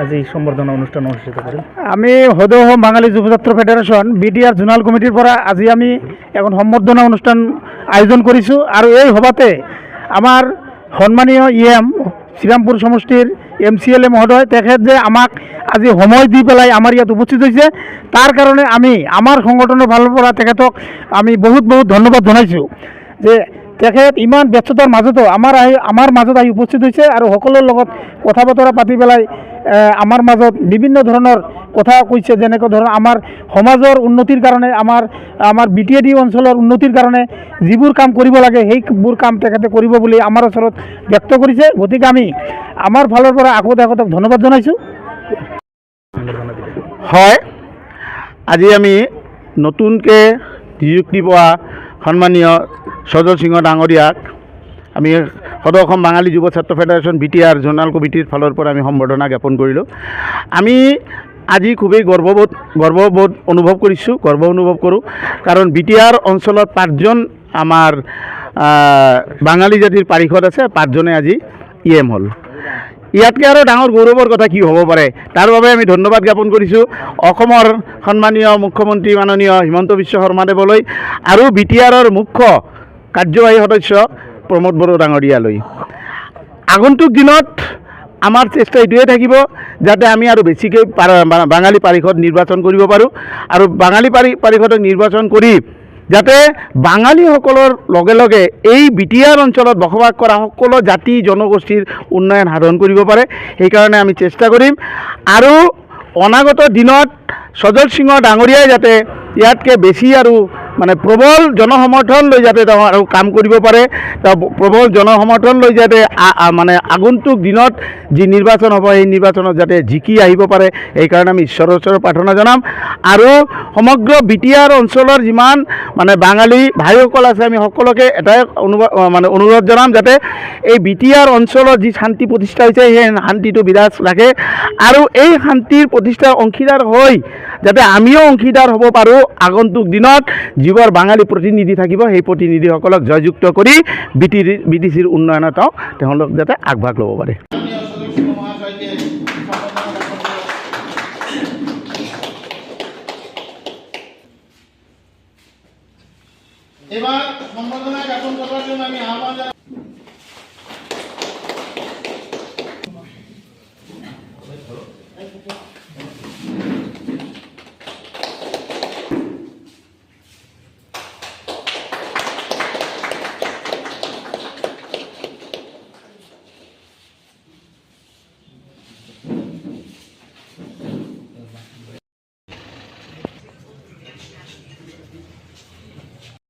আজি সম্বৰ্ধনা অনুষ্ঠান অনুষ্ঠিত কৰেন আমি সদৌ অসম বাঙালী যুৱছাত্ৰ ফেডাৰেশ্যন BTR জোনাল কমিটিৰ পৰা আজি আমি এখন সম্বৰ্ধনা অনুষ্ঠান আয়োজন কৰিছোঁ আৰু এই সভাতে আমাৰ সন্মানীয় EM শ্ৰীৰামপুৰ সমষ্টিৰ MCLA মহোদয় তেখেত যে আমাক আজি সময় দি পেলাই আমাৰ ইয়াত উপস্থিত হৈছে তাৰ কাৰণে আমি আমাৰ সংগঠনৰ ফালৰ পৰা তেখেতক আমি বহুত বহুত ধন্যবাদ জনাইছোঁ যে তেখেত ইমান ব্যস্ততাৰ মাজতো আমাৰ মাজত আহি উপস্থিত হৈছে আৰু সকলোৰ লগত কথা বতৰা পাতি পেলাই আমাৰ মাজত বিভিন্ন ধৰণৰ কথা কৈছে যেনেকৈ ধৰক আমাৰ সমাজৰ উন্নতিৰ কাৰণে আমাৰ BTAD অঞ্চলৰ উন্নতিৰ কাৰণে যিবোৰ কাম কৰিব লাগে সেইবোৰ কাম তেখেতে কৰিব বুলি আমাৰ ওচৰত ব্যক্ত কৰিছে গতিকে আমি আমাৰ ফালৰ পৰা আকৌ তেখেতক ধন্যবাদ জনাইছোঁ হয় আজি আমি নতুনকৈ নিযুক্তি পোৱা সন্মানীয় সজল সিংহ ডাঙৰীয়াক আমি সদৌ অসম বাঙালী যুৱ ছাত্ৰ ফেডাৰেশ্যন BTR জোনাল কমিটিৰ ফালৰ পৰা আমি সম্বৰ্ধনা জ্ঞাপন কৰিলোঁ আমি আজি খুবেই গৰ্ববোধ অনুভৱ কৰিছোঁ গৰ্ব অনুভৱ কৰোঁ কাৰণ BTR অঞ্চলত 5জন আমাৰ বাঙালী জাতিৰ পাৰিষদ আছে 5জনে আজি EM হ'ল ইয়াতকৈ আৰু ডাঙৰ গৌৰৱৰ কথা কি হ'ব পাৰে তাৰ বাবে আমি ধন্যবাদ জ্ঞাপন কৰিছোঁ অসমৰ সন্মানীয় মুখ্যমন্ত্ৰী মাননীয় হিমন্ত বিশ্ব শৰ্মাদেৱলৈ আৰু BTRৰ মুখ্য কাৰ্যবাহী সদস্য প্ৰমোদ বড়ো ডাঙৰীয়ালৈ আগন্তুক দিনত আমাৰ চেষ্টা এইটোৱে থাকিব যাতে আমি আৰু বেছিকৈ বাঙালী পাৰিষদ নিৰ্বাচন কৰিব পাৰোঁ আৰু বাঙালী পাৰিষদক নিৰ্বাচন কৰি যাতে বাঙালীসকলৰ লগে লগে এই BTR অঞ্চলত বসবাস কৰা সকলো জাতি জনগোষ্ঠীৰ উন্নয়ন সাধন কৰিব পাৰে সেইকাৰণে আমি চেষ্টা কৰিম আৰু অনাগত দিনত সজল সিংহ ডাঙৰীয়াই যাতে ইয়াতকৈ বেছি আৰু মানে প্ৰবল জনসমৰ্থন লৈ যাতে তেওঁ আৰু কাম কৰিব পাৰে তেওঁ প্ৰবল জনসমৰ্থন লৈ যাতে মানে আগন্তুক দিনত যি নিৰ্বাচন হ'ব সেই নিৰ্বাচনত যাতে জিকি আহিব পাৰে সেইকাৰণে আমি ঈশ্বৰৰ ওচৰত প্ৰাৰ্থনা জনাম আৰু সমগ্ৰ BTR অঞ্চলৰ যিমান মানে বাঙালী ভাইসকল আছে আমি সকলোকে এটাই অনুৰোধ জনাম যাতে এই BTR অঞ্চলত যি শান্তি প্ৰতিষ্ঠা হৈছে সেই শান্তিটো বিৰাজ ৰাখে আৰু এই শান্তিৰ প্ৰতিষ্ঠাৰ অংশীদাৰ হৈ যাতে আমিও অংশীদাৰ হ'ব পাৰোঁ আগন্তুক দিনত যিবোৰ বাঙালী প্ৰতিনিধি থাকিব সেই প্ৰতিনিধিসকলক জয়যুক্ত কৰি BTCৰ উন্নয়নত তেওঁলোক যাতে আগভাগ ল'ব পাৰে।